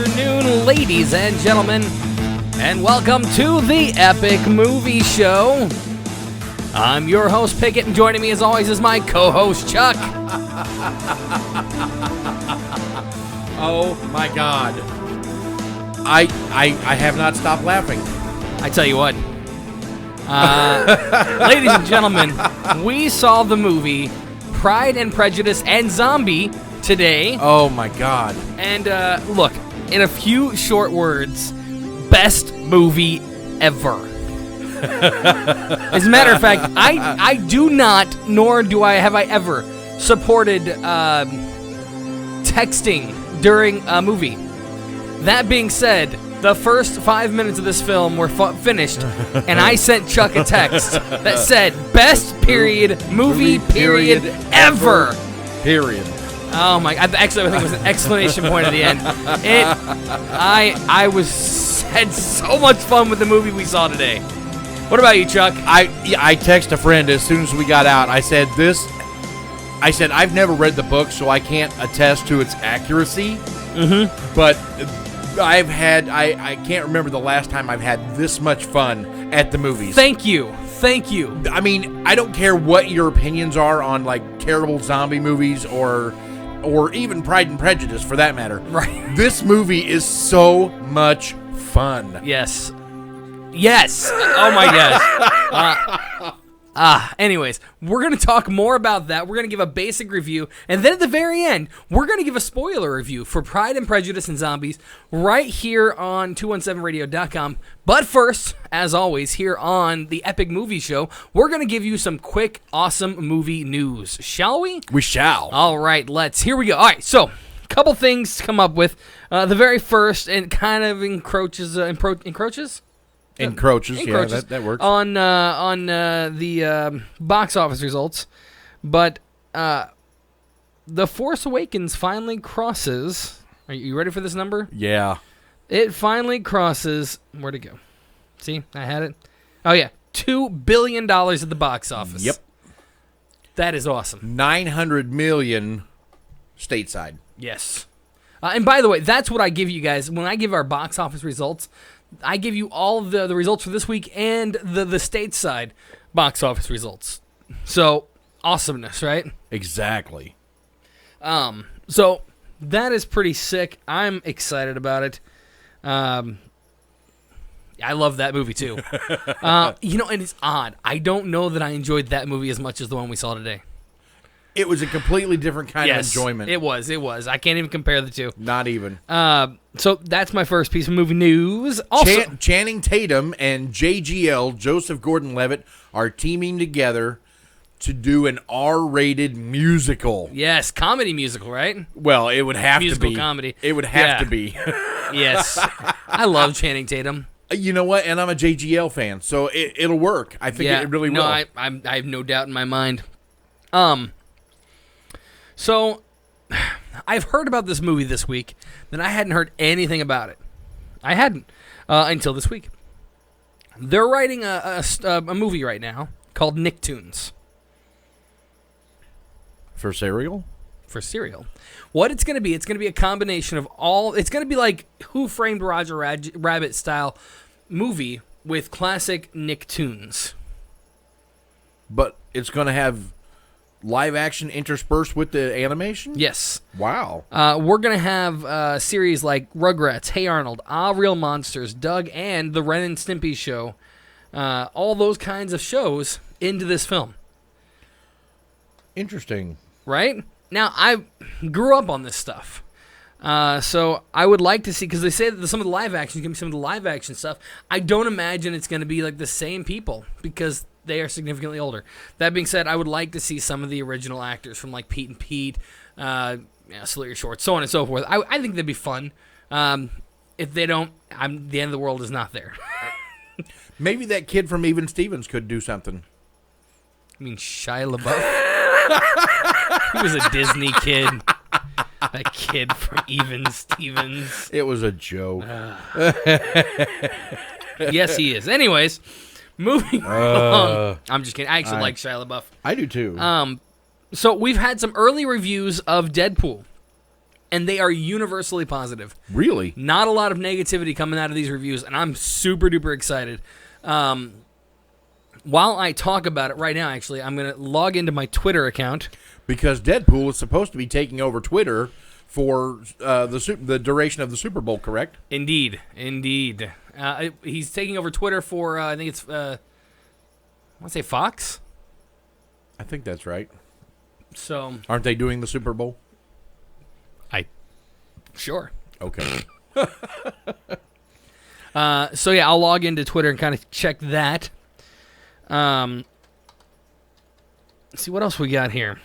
afternoon, ladies and gentlemen, and welcome to the Epic Movie Show. I'm your host, Pickett, and joining me as always is my co-host, Chuck. Oh my God. I have not stopped laughing. I tell you what, ladies and gentlemen, we saw the movie Pride and Prejudice and Zombie today. Oh my God. And look, in a few short words, best movie ever. As a matter of fact, I do not, nor have I ever supported texting during a movie. That being said, the first 5 minutes of this film were finished, and I sent Chuck a text that said, best period movie period ever. Period. Oh my! Actually, I think it was an exclamation point at the end. I had so much fun with the movie we saw today. What about you, Chuck? I texted a friend as soon as we got out. I said I've never read the book, so I can't attest to its accuracy. Mm-hmm. But I can't remember the last time I've had this much fun at the movies. Thank you. I mean, I don't care what your opinions are on like terrible zombie movies or even Pride and Prejudice for that matter. Right. This movie is so much fun. Yes. Oh my gosh. Anyways, we're going to talk more about that. We're going to give a basic review. And then at the very end, we're going to give a spoiler review for Pride and Prejudice and Zombies right here on 217radio.com. But first, as always, here on the Epic Movie Show, we're going to give you some quick, awesome movie news. Shall we? We shall. All right, here we go. All right, so a couple things to come up with. The very first, and kind of encroaches? Yeah, that works. On the box office results. But The Force Awakens finally crosses. Are you ready for this number? Yeah. It finally crosses. Where'd it go? See, I had it. Oh, yeah. $2 billion at the box office. Yep. That is awesome. $900 million stateside. Yes. And by the way, that's what I give you guys. When I give our box office results, I give you all the results for this week and the stateside box office results. So, awesomeness, right? Exactly. So, that is pretty sick. I'm excited about it. I love that movie, too. And it's odd. I don't know that I enjoyed that movie as much as the one we saw today. It was a completely different kind of enjoyment. It was. I can't even compare the two. Not even. So that's my first piece of movie news. Also, Channing Tatum and JGL, Joseph Gordon-Levitt, are teaming together to do an R-rated musical. Yes, comedy musical, right? Well, it would have to be. Musical comedy. It would have to be. Yes. I love Channing Tatum. You know what? And I'm a JGL fan, so it'll work. I think it really will. No, I have no doubt in my mind. So, I've heard about this movie this week, and I hadn't heard anything about it. I hadn't until this week. They're writing a movie right now called Nicktoons. For cereal? For cereal. What it's going to be a combination of all... It's going to be like Who Framed Roger Rabbit style movie with classic Nicktoons. But it's going to have live action interspersed with the animation? Yes. Wow. We're going to have series like Rugrats, Hey Arnold, Ah Real Monsters, Doug, and The Ren and Stimpy Show. All those kinds of shows into this film. Interesting. Right? Now, I grew up on this stuff. So I would like to see, because they say that some of the live action is going to be some of the live action stuff. I don't imagine it's going to be like the same people, because they are significantly older. That being said, I would like to see some of the original actors from like Pete and Pete, Salute Your Shorts, so on and so forth. I think that'd be fun. If they don't, the end of the world is not there. Maybe that kid from Even Stevens could do something. I mean, Shia LaBeouf? He was a Disney kid. That kid from Even Stevens. It was a joke. Yes, he is. Anyways, moving along. I'm just kidding. I actually like Shia LaBeouf. I do too. So we've had some early reviews of Deadpool. And they are universally positive. Really? Not a lot of negativity coming out of these reviews, and I'm super duper excited. While I talk about it right now, actually, I'm going to log into my Twitter account. Because Deadpool is supposed to be taking over Twitter for the duration of the Super Bowl, correct? Indeed. He's taking over Twitter for, I think it's, I want to say Fox? I think that's right. So, aren't they doing the Super Bowl? Sure. Okay. So yeah, I'll log into Twitter and kind of check that. Let's see what else we got here.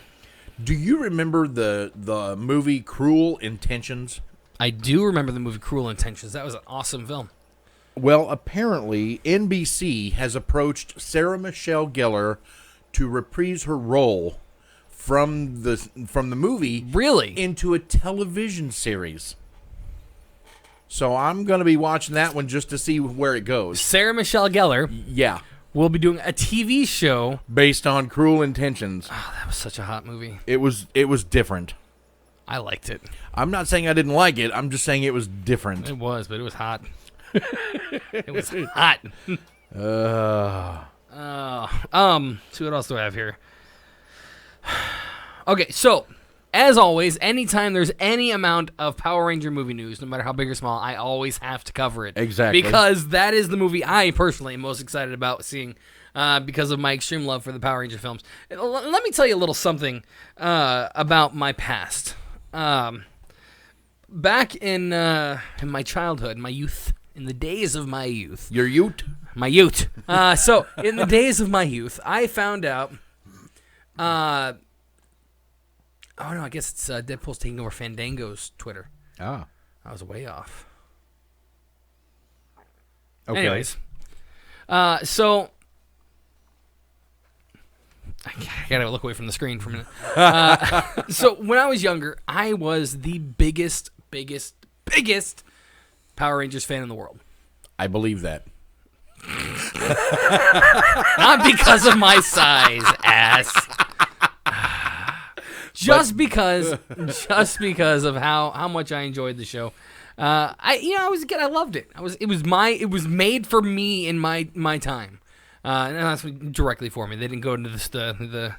Do you remember the movie Cruel Intentions? I do remember the movie Cruel Intentions. That was an awesome film. Well, apparently NBC has approached Sarah Michelle Gellar to reprise her role from the movie Really? into a television series. So I'm going to be watching that one just to see where it goes. Sarah Michelle Gellar Yeah. will be doing a TV show Based on Cruel Intentions. Oh, that was such a hot movie. It was different. I liked it. I'm not saying I didn't like it. I'm just saying it was different. It was, but it was hot. It was hot. See what else do I have here? Okay, so as always, anytime there's any amount of Power Ranger movie news, no matter how big or small, I always have to cover it. Exactly. Because that is the movie I personally am most excited about seeing because of my extreme love for the Power Ranger films. Let me tell you a little something about my past. Back in my childhood, my youth, in the days of my youth. Your Ute? My youth. So, in the days of my youth, I found out... oh, no, I guess it's Deadpool's taking over Fandango's Twitter. Ah. I was way off. Okay. Anyways. So... I gotta look away from the screen for a minute. So, when I was younger, I was the biggest Power Rangers fan in the world. I believe that. Not because of my size, ass. Just because of how much I enjoyed the show. I was a kid. I loved it. It was made for me in my time. And that's directly for me. They didn't go into the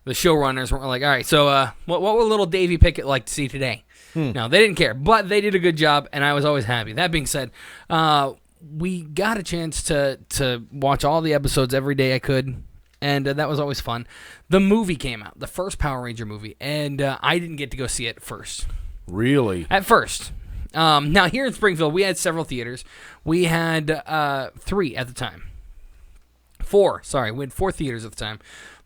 showrunners weren't like, all right, so what will little Davy Pickett like to see today? No, they didn't care, but they did a good job, and I was always happy. That being said, we got a chance to watch all the episodes every day I could, and that was always fun. The movie came out, the first Power Ranger movie, and I didn't get to go see it first. Really? At first. Now, here in Springfield, we had several theaters. We had 3 at the time. 4, sorry. We had 4 theaters at the time.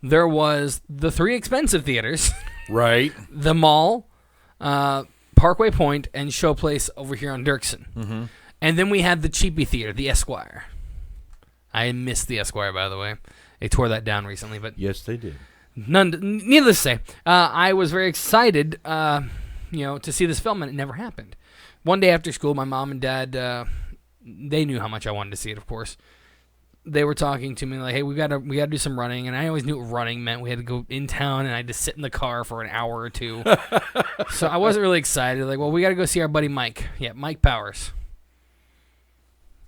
There was the 3 expensive theaters. Right. The Mall, Parkway Point, and Showplace over here on Dirksen. Mm-hmm. And then we had the cheapy theater, the Esquire. I missed the Esquire, by the way. They tore that down recently, but yes, they did. Needless to say, I was very excited, to see this film, and it never happened. One day after school, my mom and dad, they knew how much I wanted to see it, of course. They were talking to me like, "Hey, we gotta do some running," and I always knew what running meant. We had to go in town, and I had to sit in the car for an hour or two. So I wasn't really excited. Like, well, we gotta go see our buddy Mike. Yeah, Mike Powers.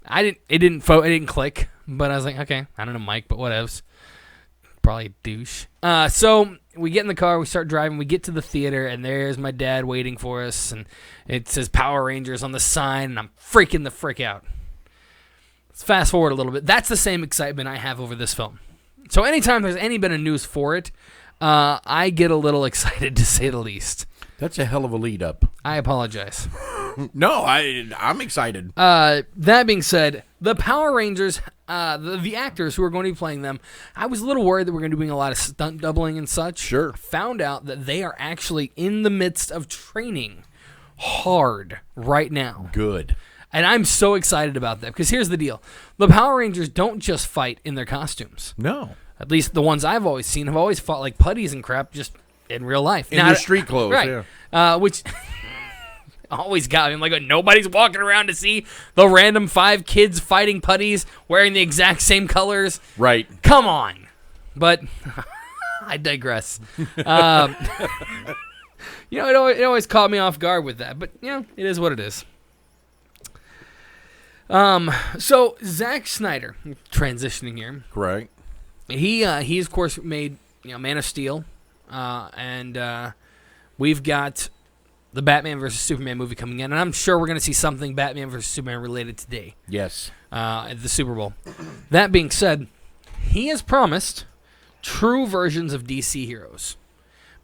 It didn't click, but I was like, okay, I don't know Mike, but whatevs. Probably a douche. So we get in the car, we start driving, we get to the theater, and there's my dad waiting for us, and it says Power Rangers on the sign, and I'm freaking the frick out. Let's fast forward a little bit. That's the same excitement I have over this film. So anytime there's any bit of news for it, I get a little excited, to say the least. That's a hell of a lead up. I apologize. No, I'm excited. That being said, the Power Rangers, the actors who are going to be playing them, I was a little worried that we're going to be doing a lot of stunt doubling and such. Sure. Found out that they are actually in the midst of training hard right now. Good. And I'm so excited about that, because here's the deal. The Power Rangers don't just fight in their costumes. No. At least the ones I've always seen have always fought like putties and crap just in real life. In their street clothes, right. Yeah. Which always got me. I'm like, nobody's walking around to see the random 5 kids fighting putties wearing the exact same colors. Right. Come on. But I digress. it always caught me off guard with that. But, it is what it is. So Zack Snyder, transitioning here. Correct. He of course made Man of Steel, and we've got the Batman vs Superman movie coming in, and I'm sure we're going to see something Batman vs Superman related today. Yes. At the Super Bowl. That being said, he has promised true versions of DC heroes.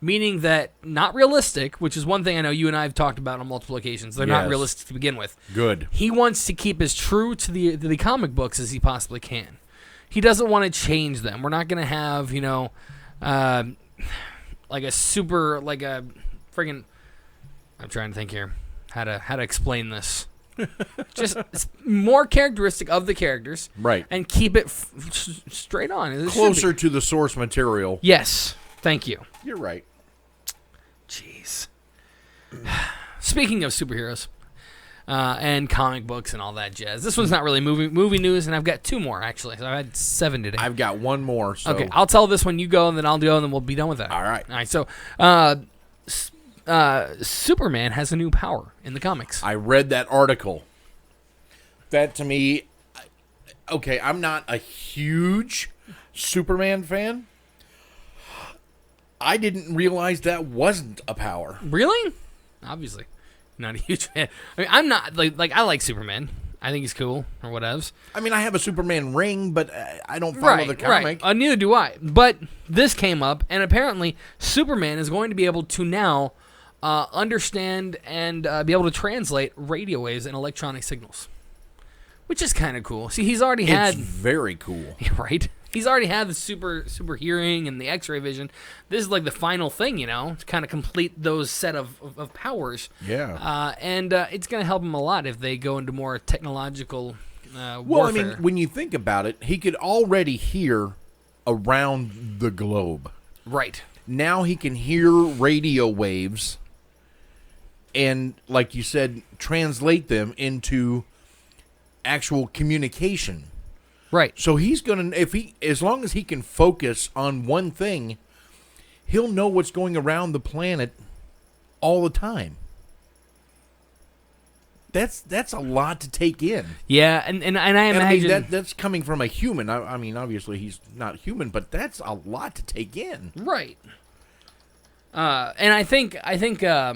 Meaning that not realistic, which is one thing I know you and I have talked about on multiple occasions. They're not realistic to begin with. Good. He wants to keep as true to the comic books as he possibly can. He doesn't want to change them. We're not going to have, like a super, like a friggin', I'm trying to think here how to explain this. Just more characteristic of the characters. Right. And keep it straight on. It Closer to the source material. Yes. Thank you. You're right. Jeez. Speaking of superheroes and comic books and all that jazz, this one's not really movie news, and I've got 2 more, actually. So I had 7 today. I've got 1 more. So. Okay, I'll tell this one, you go, and then I'll go, and then we'll be done with that. All right. All right, so Superman has a new power in the comics. I read that article. That, to me, okay, I'm not a huge Superman fan. I didn't realize that wasn't a power. Really? Obviously. Not a huge fan. I mean, I'm not, like I like Superman. I think he's cool, or whatevs. I mean, I have a Superman ring, but I don't follow the comic. Right. Neither do I. But this came up, and apparently Superman is going to be able to now understand and be able to translate radio waves and electronic signals, which is kind of cool. See, he's already had... It's very cool. Right? He's already had the super hearing and the X-ray vision. This is like the final thing, to kind of complete those set of powers. Yeah. And it's going to help him a lot if they go into more technological warfare. Well, I mean, when you think about it, he could already hear around the globe. Right. Now he can hear radio waves and, like you said, translate them into actual communication. Right. So he's going to, as long as he can focus on one thing, he'll know what's going around the planet all the time. That's a lot to take in. Yeah, and I imagine... I mean, that's coming from a human. I mean, obviously he's not human, but that's a lot to take in. Right. And I think a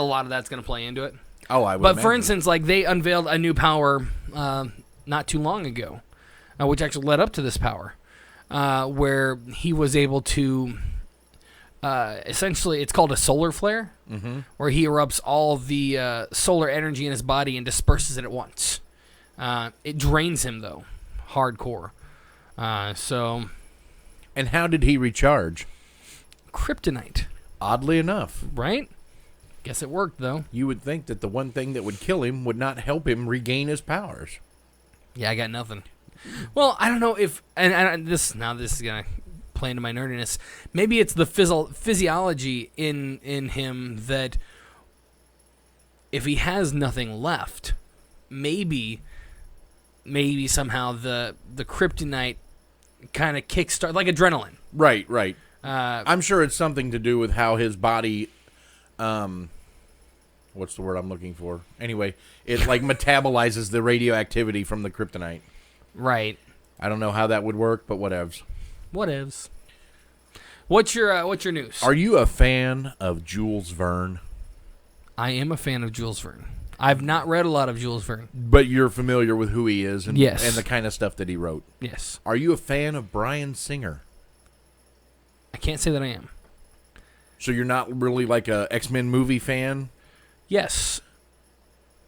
lot of that's going to play into it. Oh, I would But imagine. for instance, like they unveiled a new power not too long ago, which actually led up to this power, where he was able to essentially, it's called a solar flare, where he erupts all the solar energy in his body and disperses it at once. It drains him, though, hardcore. And how did he recharge? Kryptonite. Oddly enough. Right? Guess it worked, though. You would think that the one thing that would kill him would not help him regain his powers. Yeah, I got nothing. Well, I don't know if... And this is going to play into my nerdiness. Maybe it's the physiology in him that if he has nothing left, maybe somehow the kryptonite kind of kickstart, like adrenaline. Right. I'm sure it's something to do with how his body... what's the word I'm looking for? Anyway, it like metabolizes the radioactivity from the kryptonite. Right. I don't know how that would work, but whatevs. Whatevs. What's your news? Are you a fan of Jules Verne? I am a fan of Jules Verne. I've not read a lot of Jules Verne. But you're familiar with who he is and, yes. and the kind of stuff that he wrote. Yes. Are you a fan of Bryan Singer? I can't say that I am. So you're not really like a X-Men movie fan? Yes,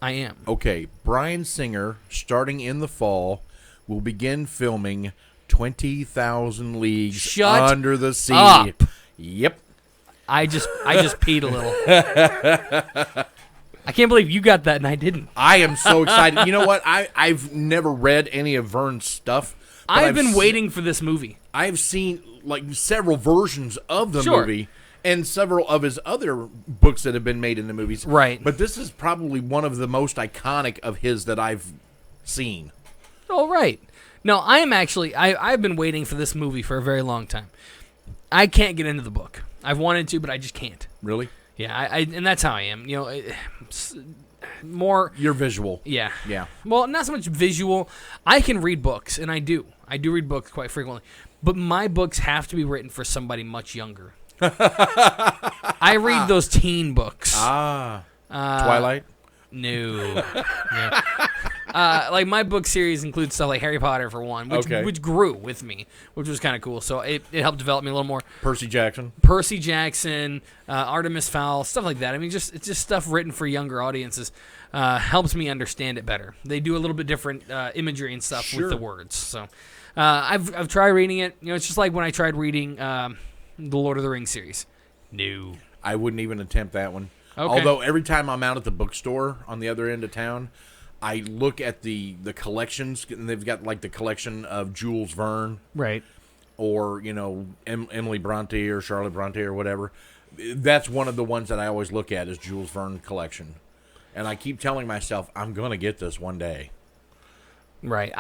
I am. Okay, Bryan Singer, starting in the fall, will begin filming 20,000 Leagues Under the Sea. Up. Yep. I just peed a little. I can't believe you got that and I didn't. I am so excited. You know what? I've never read any of Verne's stuff. I've been waiting for this movie. I've seen like several versions of the Sure. movie. And several of his other books that have been made into movies. Right. But this is probably one of the most iconic of his that I've seen. Oh, right. No, I am actually... I've been waiting for this movie for a very long time. I can't get into the book. I've wanted to, but I just can't. Really? Yeah, and that's how I am. You know, more. You're visual. Yeah. Yeah. Well, not so much visual. I can read books, and I do. I do read books quite frequently. But my books have to be written for somebody much younger. I read those teen books. Twilight? No. No. Like my book series includes stuff like Harry Potter for one, which grew with me, which was kind of cool. So it helped develop me a little more. Percy Jackson, Artemis Fowl, stuff like that. I mean, it's just stuff written for younger audiences. Helps me understand it better. They do a little bit different imagery and stuff with the words. So I've tried reading it. You know, it's just like when I tried reading the Lord of the Rings series. No, I wouldn't even attempt that one. Okay. Although every time I'm out at the bookstore on the other end of town, I look at the collections, and they've got like the collection of Jules Verne, right, or Emily Bronte or Charlotte Bronte or whatever. That's one of the ones that I always look at is Jules Verne collection, and I keep telling myself I'm gonna get this one day. Right.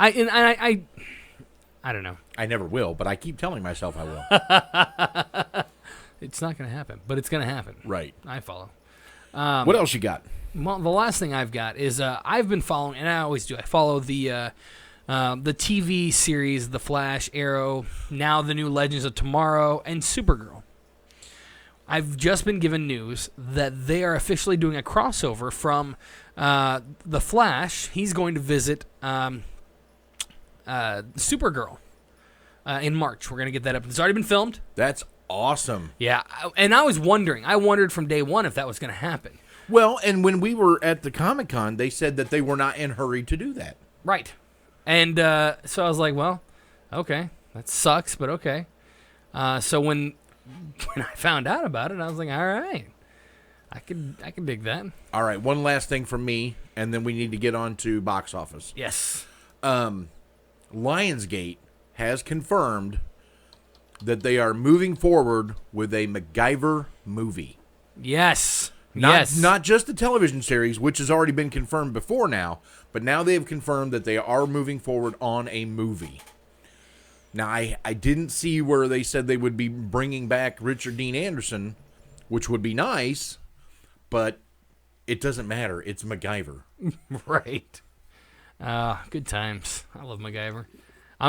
I don't know. I never will, but I keep telling myself I will. It's not going to happen, but it's going to happen. Right. I follow. What else you got? Well, the last thing I've got is I've been following, and I always do. I follow the TV series, The Flash, Arrow, now the new Legends of Tomorrow, and Supergirl. I've just been given news that they are officially doing a crossover from The Flash. He's going to visit Supergirl in March. We're going to get that up. It's already been filmed. That's awesome. Yeah, and I wondered from day one if that was going to happen. Well, and when we were at the Comic-Con, they said that they were not in a hurry to do that. Right. And so I was like, well, okay, that sucks, but okay. So when I found out about it, I was like, all right, I can dig that. All right, one last thing from me, and then we need to get on to box office. Yes. Lionsgate has confirmed that they are moving forward with a MacGyver movie. Yes. Not just the television series, which has already been confirmed before now, but now they have confirmed that they are moving forward on a movie. Now, I didn't see where they said they would be bringing back Richard Dean Anderson, which would be nice, but it doesn't matter. It's MacGyver. Right. Good times. I love MacGyver.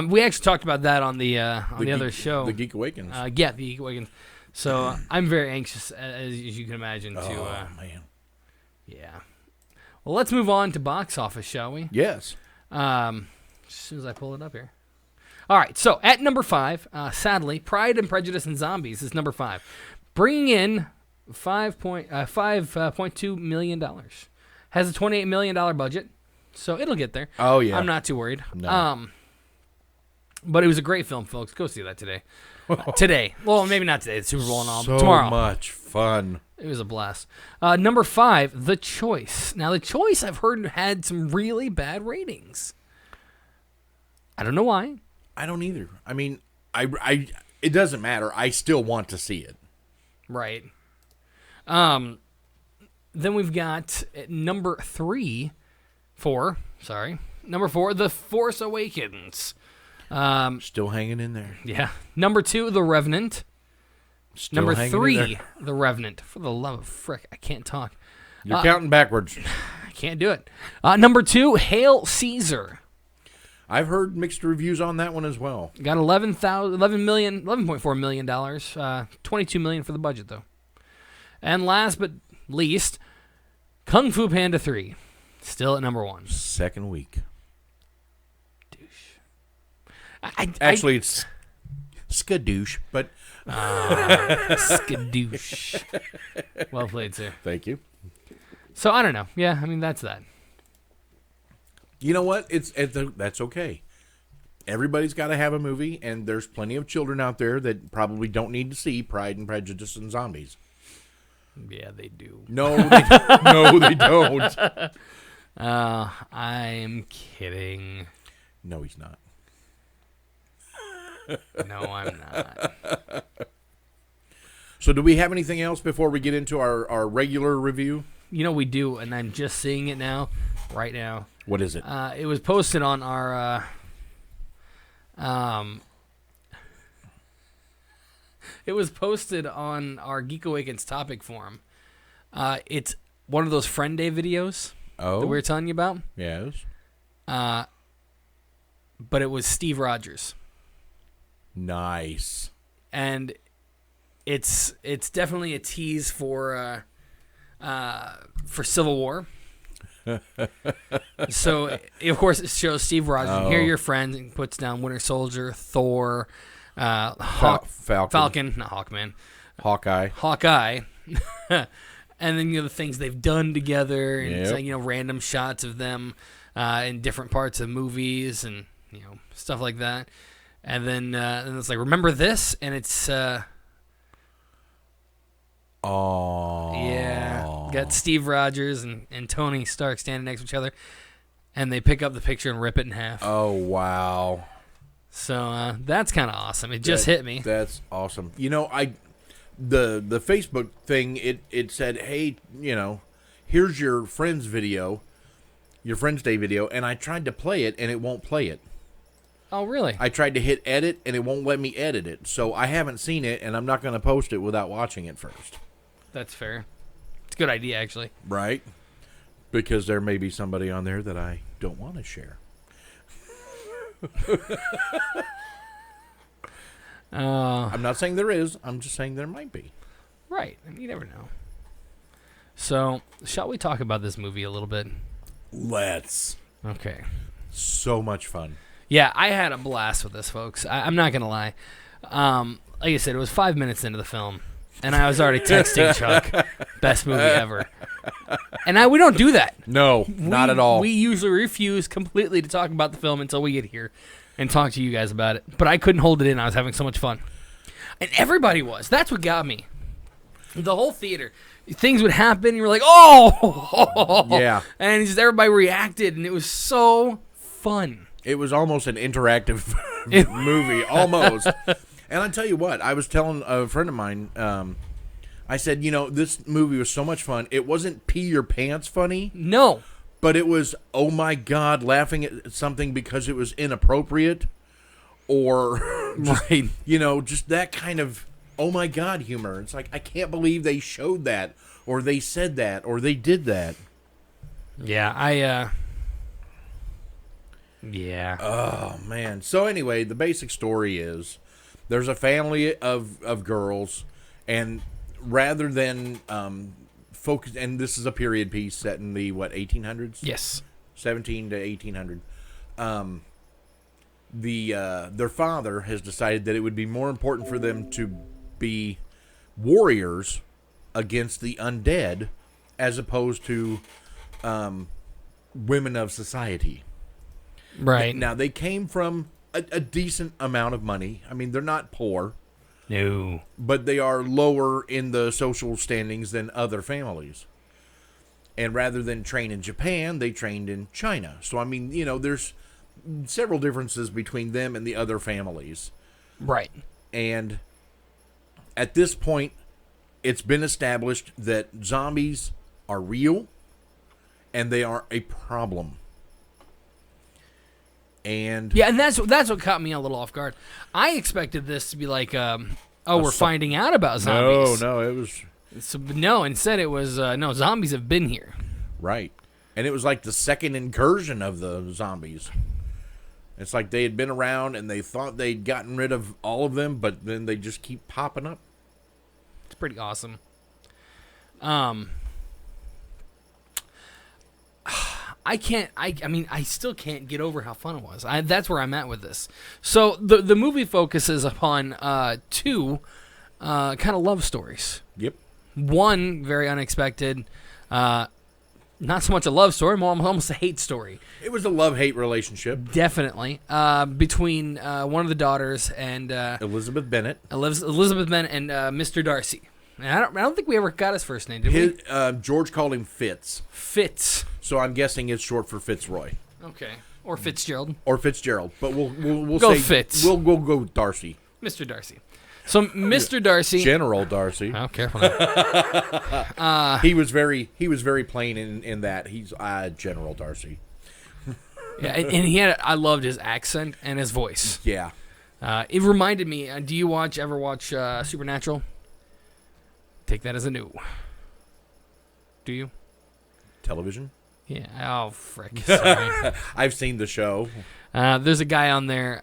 We actually talked about that on the other show. The Geek Awakens. Yeah, the Geek Awakens. So I'm very anxious, as you can imagine, to... Oh, man. Yeah. Well, let's move on to box office, shall we? Yes. As soon as I pull it up here. All right, so at number 5, sadly, Pride and Prejudice and Zombies is number 5. Bringing in $5.2 million. Has a $28 million budget, so it'll get there. Oh, yeah. I'm not too worried. No. But it was a great film, folks. Go see that today. Today. Well, maybe not today. It's Super Bowl and all. So tomorrow. Much fun. It was a blast. Number 5, The Choice. Now, The Choice, I've heard, had some really bad ratings. I don't know why. I don't either. I mean, it doesn't matter. I still want to see it. Right. Then we've got number 4, The Force Awakens. Still hanging in there. Yeah. Number 2, The Revenant. Still Number hanging 3, in there. The Revenant. For the love of frick, I can't talk. You're counting backwards. I can't do it. Number 2, Hail Caesar. I've heard mixed reviews on that one as well. Got $11.4 million. $22 million for the budget, though. And last but least, Kung Fu Panda 3. Still at number 1. Second week. Douche. Actually, it's skadoosh, but... Skadoosh. Well played, sir. Thank you. So, I don't know. Yeah, I mean, that's that. You know what? That's okay. Everybody's got to have a movie, and there's plenty of children out there that probably don't need to see Pride and Prejudice and Zombies. Yeah, they do. No, they don't. I'm kidding. No, he's not. No, I'm not. So do we have anything else before we get into our regular review? You know, we do, and I'm just seeing it now, right now. What is it? It was posted on our It was posted on our Geek Awakens topic forum. It's one of those Friend Day videos that we were telling you about. Yes. But it was Steve Rogers. Nice. And it's definitely a tease for Civil War. So of course it shows Steve Rogers. And here are your friends, and puts down Winter Soldier, Thor, Falcon, not Hawkman, Hawkeye, and then the things they've done together, and it's like, random shots of them in different parts of movies, and stuff like that. And then it's like, remember this, and it's got Steve Rogers and Tony Stark standing next to each other, and they pick up the picture and rip it in half. Oh, wow. So that's kind of awesome. It just hit me. That's awesome. The Facebook thing, it said, hey, here's your Friends video, your Friends Day video, and I tried to play it, and it won't play it. Oh, really? I tried to hit edit, and it won't let me edit it. So I haven't seen it, and I'm not going to post it without watching it first. That's fair. It's a good idea, actually. Right? Because there may be somebody on there that I don't want to share. I'm not saying there is. I'm just saying there might be. Right. You never know. So, shall we talk about this movie a little bit? Let's. Okay. So much fun. Yeah, I had a blast with this, folks. I'm not going to lie. Like I said, it was 5 minutes into the film, and I was already texting Chuck, best movie ever. And we don't do that. No, not at all. We usually refuse completely to talk about the film until we get here and talk to you guys about it. But I couldn't hold it in. I was having so much fun. And everybody was. That's what got me. The whole theater. Things would happen, and you were like, oh! Yeah. And just everybody reacted, and it was so fun. It was almost an interactive movie, almost. And I tell you what, I was telling a friend of mine, I said, this movie was so much fun. It wasn't pee your pants funny. No. But it was, oh my God, laughing at something because it was inappropriate. Or, right. Just that kind of, oh my God humor. It's like, I can't believe they showed that, or they said that, or they did that. Yeah, Yeah. Oh, man. So anyway, the basic story is there's a family of girls, and rather than focus, and this is a period piece set in the, 1800s? Yes. 17 to 1800. Their father has decided that it would be more important for them to be warriors against the undead as opposed to women of society. Right. Now, they came from a decent amount of money. I mean, they're not poor. No. But they are lower in the social standings than other families. And rather than train in Japan, they trained in China. So, I mean, there's several differences between them and the other families. Right. And at this point, it's been established that zombies are real and they are a problem. And that's what caught me a little off guard. I expected this to be like, we're finding out about zombies. No, it was... No, instead it was, no, zombies have been here. Right. And it was like the second incursion of the zombies. It's like they had been around and they thought they'd gotten rid of all of them, but then they just keep popping up. It's pretty awesome. I still can't get over how fun it was. That's where I'm at with this. So the movie focuses upon two kind of love stories. Yep. One very unexpected, not so much a love story, more almost a hate story. It was a love-hate relationship. Definitely. Between one of the daughters and Elizabeth Bennet. Elizabeth Bennet and Mr. Darcy. And I don't think we ever got his first name, did we? George called him Fitz. Fitz. So I'm guessing it's short for Fitzroy. Okay. Or Fitzgerald. Or Fitzgerald. But we'll go say Fitz. We'll go Darcy. Mr. Darcy. So Mr. Darcy, General Darcy. Oh, careful now. He was very plain in that he's General Darcy. Yeah, and he had. I loved his accent and his voice. Yeah. It reminded me. Do you ever watch Supernatural? Take that as a no. Do you? Television? Yeah. Oh, frick. Sorry. I've seen the show. There's a guy on there.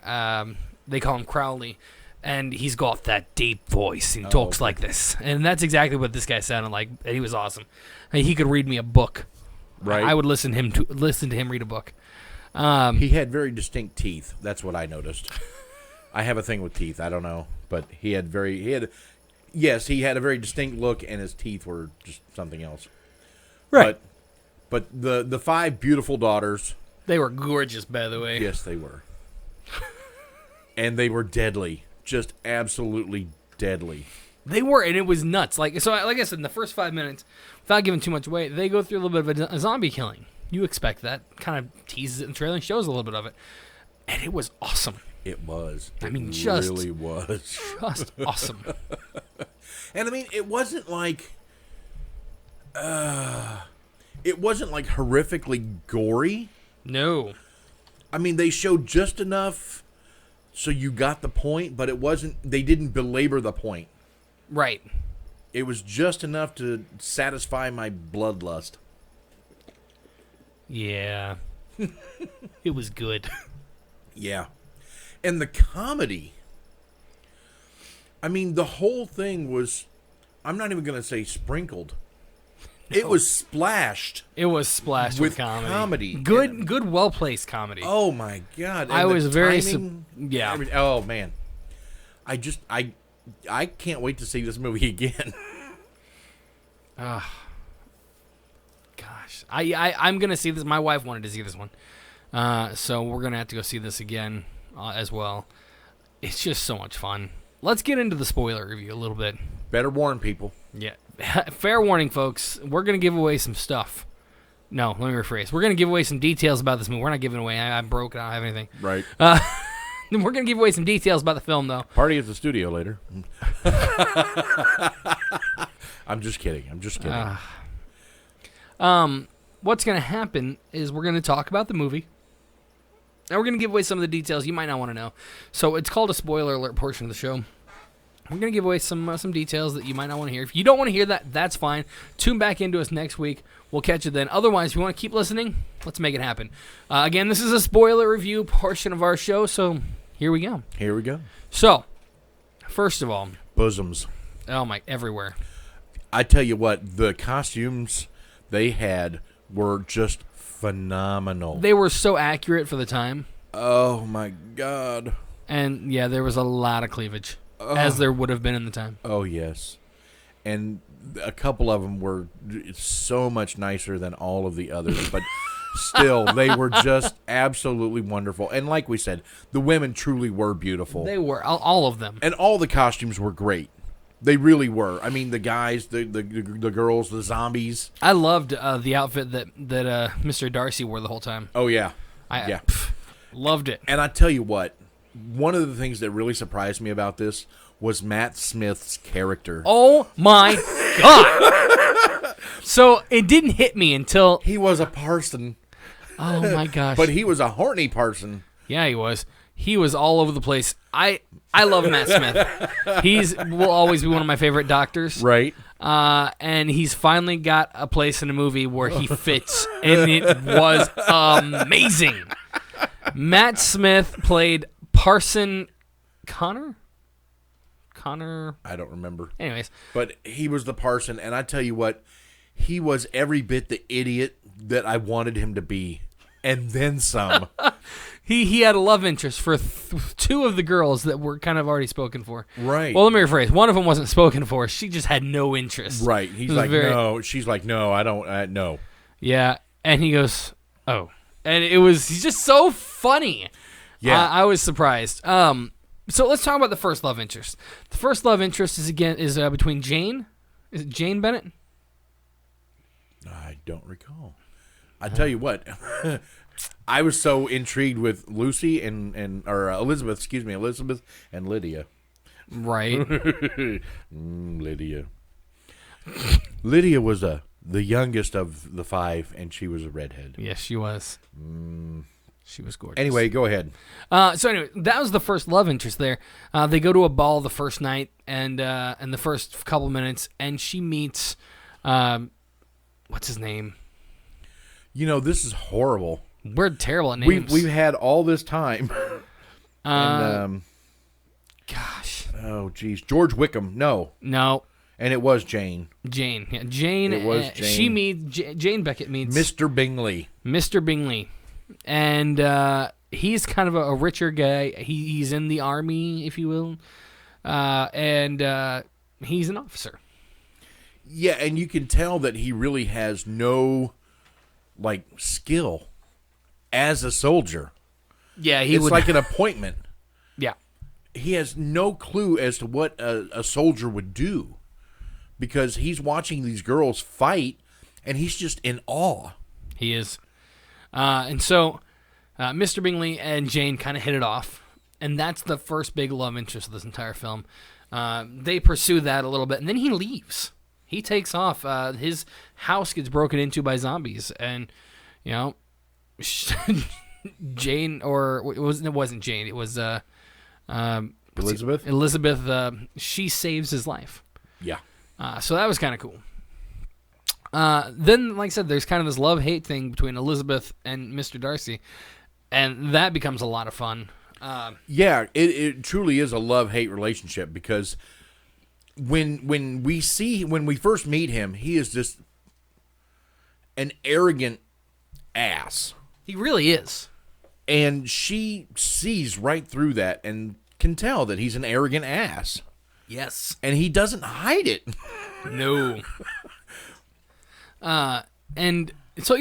They call him Crowley, and he's got that deep voice. And he talks like this, and that's exactly what this guy sounded like. And he was awesome. He could read me a book. Right. I would listen to him read a book. He had very distinct teeth. That's what I noticed. I have a thing with teeth. I don't know, but he had a very distinct look, and his teeth were just something else. Right. But the 5 beautiful daughters. They were gorgeous, by the way. Yes, they were. And they were deadly. Just absolutely deadly. They were, and it was nuts. Like I said, in the first 5 minutes, without giving too much away, they go through a little bit of a zombie killing. You expect that. Kind of teases it in the trailer and shows a little bit of it. And it was awesome. It was. I mean, it just really was. Just awesome. And I mean, it wasn't like horrifically gory. No. I mean, they showed just enough so you got the point, but they didn't belabor the point. Right. It was just enough to satisfy my bloodlust. Yeah. It was good. Yeah. And the comedy. I mean, the whole thing was, I'm not even going to say sprinkled. No. It was splashed. It was splashed with comedy. Good, well-placed comedy. Oh, my God. And I was very... yeah. Oh, man. I can't wait to see this movie again. Gosh. I'm going to see this. My wife wanted to see this one. So we're going to have to go see this again as well. It's just so much fun. Let's get into the spoiler review a little bit. Better warn people. Yeah. Fair warning, folks. We're going to give away some stuff. No, let me rephrase. We're going to give away some details about this movie. We're not giving away. I'm broke. I don't have anything. Right. We're going to give away some details about the film, though. Party at the studio later. I'm just kidding. What's going to happen is we're going to talk about the movie. And we're going to give away some of the details you might not want to know. So it's called a spoiler alert portion of the show. We're going to give away some details that you might not want to hear. If you don't want to hear that, that's fine. Tune back into us next week. We'll catch you then. Otherwise, if you want to keep listening, let's make it happen. Again, this is a spoiler review portion of our show, so here we go. Here we go. So, first of all... bosoms. Oh, my, everywhere. I tell you what, the costumes they had were just phenomenal. They were so accurate for the time. Oh, my God. And, yeah, there was a lot of cleavage. As there would have been in the time. Oh, yes. And a couple of them were so much nicer than all of the others, but still, they were just absolutely wonderful. And like we said, the women truly were beautiful. They were, all of them. And all the costumes were great. They really were. I mean, the guys, the girls, the zombies. I loved the outfit that Mr. Darcy wore the whole time. Oh, yeah. Loved it. And I tell you what. One of the things that really surprised me about this was Matt Smith's character. Oh, my God. So, it didn't hit me until... He was a parson. Oh, my gosh. But he was a horny parson. Yeah, he was. He was all over the place. I love Matt Smith. Will always be one of my favorite doctors. Right. And he's finally got a place in a movie where he fits. And it was amazing. Matt Smith played... Parson Connor? I don't remember. Anyways. But he was the parson, and I tell you what, he was every bit the idiot that I wanted him to be, and then some. He had a love interest for two of the girls that were kind of already spoken for. Right. Well, let me rephrase. One of them wasn't spoken for. She just had no interest. Right. He's like, no. She's like, no, I don't, no. Yeah, and he goes, oh. And he's just so funny. Yeah, I was surprised. So let's talk about the first love interest. The first love interest is between Jane. Is it Jane Bennett? I don't recall. I tell you what, I was so intrigued with Lucy or Elizabeth. Excuse me, Elizabeth and Lydia. Right. Lydia. Lydia was the youngest of the 5, and she was a redhead. Yes, she was. She was gorgeous. Anyway, go ahead. So anyway, that was the first love interest there. They go to a ball the first night, and the first couple minutes, and she meets, what's his name? This is horrible. We're terrible at names. We've had all this time. And, gosh. Oh, geez. George Wickham. No. And it was Jane. Jane. Yeah, Jane. It was Jane. She meets, Jane Beckett meets Mr. Bingley. Mr. Bingley. And he's kind of a richer guy. He's in the army, if you will. And he's an officer. Yeah, and you can tell that he really has no, skill as a soldier. Yeah, it's like an appointment. Yeah. He has no clue as to what a soldier would do because he's watching these girls fight, and he's just in awe. He is. And so Mr. Bingley and Jane kind of hit it off, and that's the first big love interest of this entire film. They pursue that a little bit, and then he leaves. He takes off. His house gets broken into by zombies, and, Jane, or it wasn't Jane, it was Elizabeth? Elizabeth, she saves his life. Yeah. So that was kind of cool. Then, like I said, there's kind of this love-hate thing between Elizabeth and Mr. Darcy, and that becomes a lot of fun. Yeah, it truly is a love-hate relationship because when we first meet him, he is just an arrogant ass. He really is. And she sees right through that and can tell that he's an arrogant ass. Yes. And he doesn't hide it. No. And so,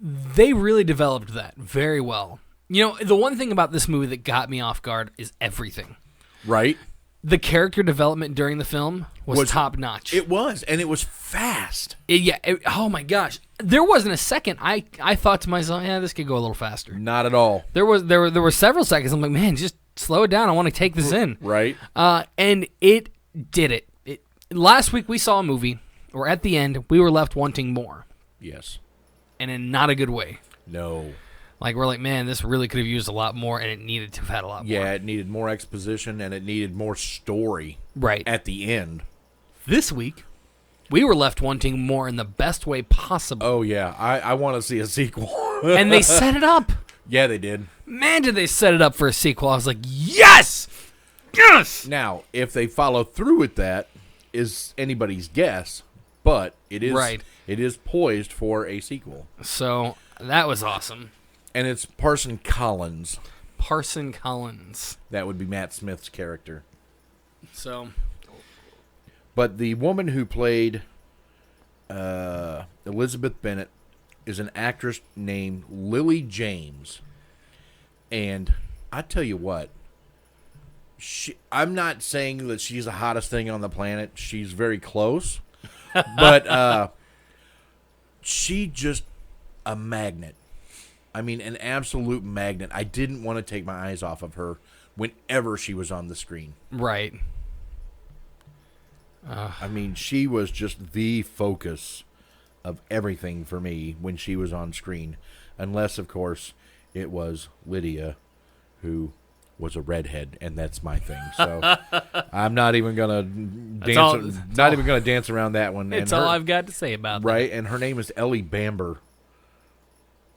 they really developed that very well. The one thing about this movie that got me off guard is everything. Right? The character development during the film was top-notch. It was, and it was fast. Oh, my gosh. There wasn't a second I thought to myself, this could go a little faster. Not at all. There were several seconds. I'm like, man, just slow it down. I want to take this in. Right. And it did it. Last week we saw a movie where at the end we were left wanting more. Yes. And in not a good way. No. We're like, man, this really could have used a lot more, and it needed to have had a lot more. Yeah, it needed more exposition, and it needed more story. Right. At the end. This week, we were left wanting more in the best way possible. Oh, yeah. I want to see a sequel. And they set it up. Yeah, they did. Man, did they set it up for a sequel. I was like, yes! Yes! Now, if they follow through with that, is anybody's guess, but it is right. It is poised for a sequel. So, that was awesome. And it's Parson Collins. Parson Collins. That would be Matt Smith's character. So. But the woman who played Elizabeth Bennet is an actress named Lily James. And I tell you what, I'm not saying that she's the hottest thing on the planet. She's very close. But she just a magnet. I mean, an absolute magnet. I didn't want to take my eyes off of her whenever she was on the screen. Right. I mean, she was just the focus of everything for me when she was on screen. Unless, of course, it was Lydia, who was a redhead, and that's my thing. So I'm not even gonna dance around that one. It's all I've got to say about that. Right, and her name is Ellie Bamber,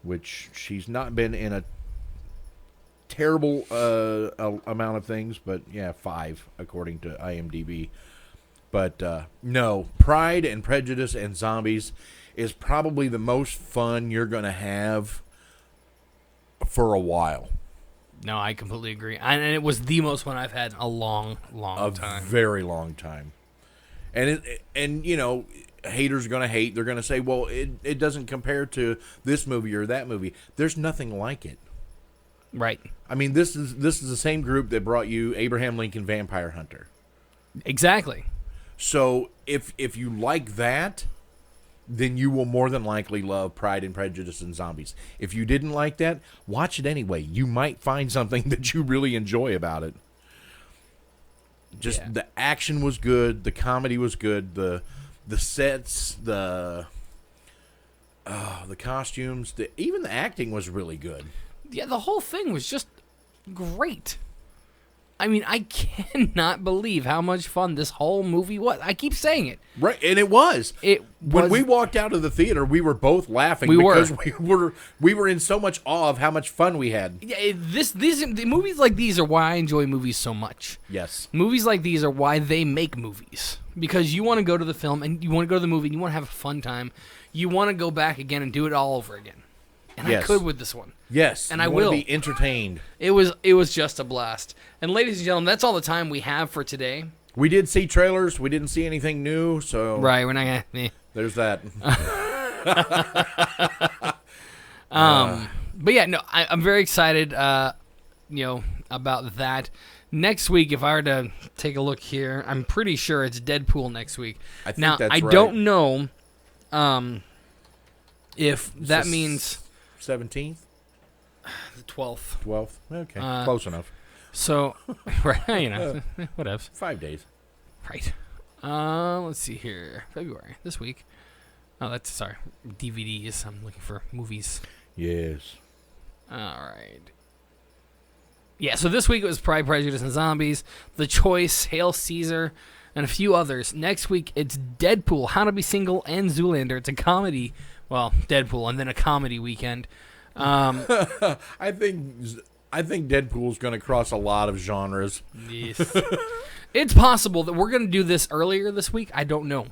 which she's not been in a terrible amount of things, but yeah, 5 according to IMDb. But no, Pride and Prejudice and Zombies is probably the most fun you're going to have for a while. No, I completely agree. And it was the most fun I've had in a long time. A very long time. And haters are going to hate. They're going to say, well, it doesn't compare to this movie or that movie. There's nothing like it. Right. I mean, this is the same group that brought you Abraham Lincoln Vampire Hunter. Exactly. So if you like that, then you will more than likely love Pride and Prejudice and Zombies. If you didn't like that, watch it anyway. You might find something that you really enjoy about it. Just the action was good, the comedy was good, the sets, the costumes, even the acting was really good. Yeah, the whole thing was just great. I mean, I cannot believe how much fun this whole movie was. I keep saying it. Right, and it was. When we walked out of the theater, we were both laughing because we were in so much awe of how much fun we had. Yeah, the movies like these are why I enjoy movies so much. Yes. Movies like these are why they make movies. Because you want to go to the film and you want to go to the movie and you want to have a fun time. You want to go back again and do it all over again. And I could with this one. Yes, and I will be entertained. It was just a blast. And ladies and gentlemen, that's all the time we have for today. We did see trailers. We didn't see anything new, so right. We're not gonna. There's that. But yeah, no, I'm very excited. About that. Next week, if I were to take a look here, I'm pretty sure it's Deadpool next week. I think that's right. Don't know. If that means 17th, the 12th. 12th. Okay, close enough. So, right, whatever. 5 days. Right. Let's see here. February this week. Oh, that's DVDs. I'm looking for movies. Yes. All right. Yeah. So this week it was Pride, Prejudice, and Zombies, The Choice, Hail Caesar, and a few others. Next week it's Deadpool, How to Be Single, and Zoolander. It's a comedy. Well, Deadpool, and then a comedy weekend. I think Deadpool's going to cross a lot of genres. Yes. It's possible that we're going to do this earlier this week. I don't know.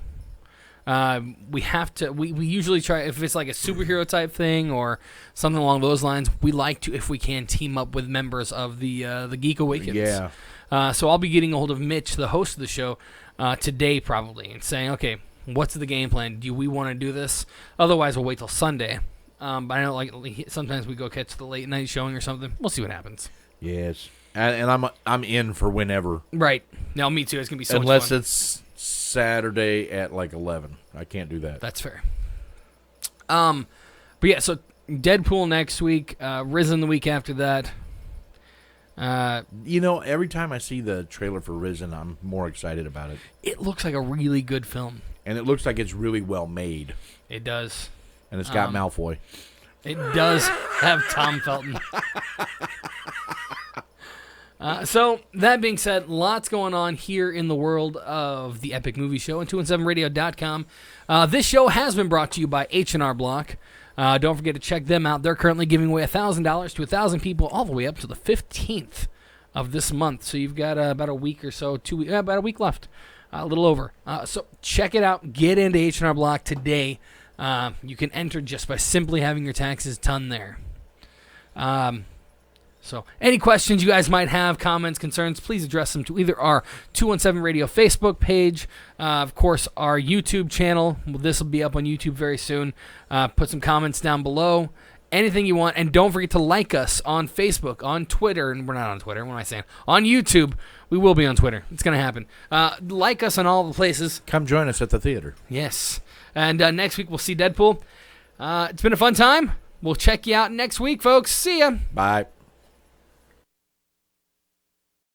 We have to. We usually try, if it's like a superhero type thing or something along those lines. We like to, if we can, team up with members of the Geek Awakens. Yeah. So I'll be getting a hold of Mitch, the host of the show, today probably, and saying, okay, what's the game plan? Do we want to do this? Otherwise, we'll wait till Sunday. But I know, sometimes we go catch the late night showing or something. We'll see what happens. Yes, and I'm in for whenever. Right. No, me too. It's gonna be so unless much fun. It's Saturday at 11. I can't do that. That's fair. But yeah, so Deadpool next week, Risen the week after that. Every time I see the trailer for Risen, I'm more excited about it. It looks like a really good film. And it looks like it's really well made. It does. And it's got Malfoy. It does have Tom Felton. So, that being said, lots going on here in the world of the Epic Movie Show and 217radio.com. This show has been brought to you by H&R Block. Don't forget to check them out. They're currently giving away $1,000 to 1,000 people all the way up to the 15th of this month. So you've got about a week or so, about a week left, a little over. So check it out. Get into H&R Block today. You can enter just by simply having your taxes done there. So any questions you guys might have, comments, concerns, please address them to either our 217 Radio Facebook page, of course, our YouTube channel. This will be up on YouTube very soon. Put some comments down below. Anything you want. And don't forget to like us on Facebook, on Twitter. And we're not on Twitter. What am I saying? On YouTube. We will be on Twitter. It's going to happen. Like us on all the places. Come join us at the theater. Yes. And next week we'll see Deadpool. It's been a fun time. We'll check you out next week, folks. See ya. Bye.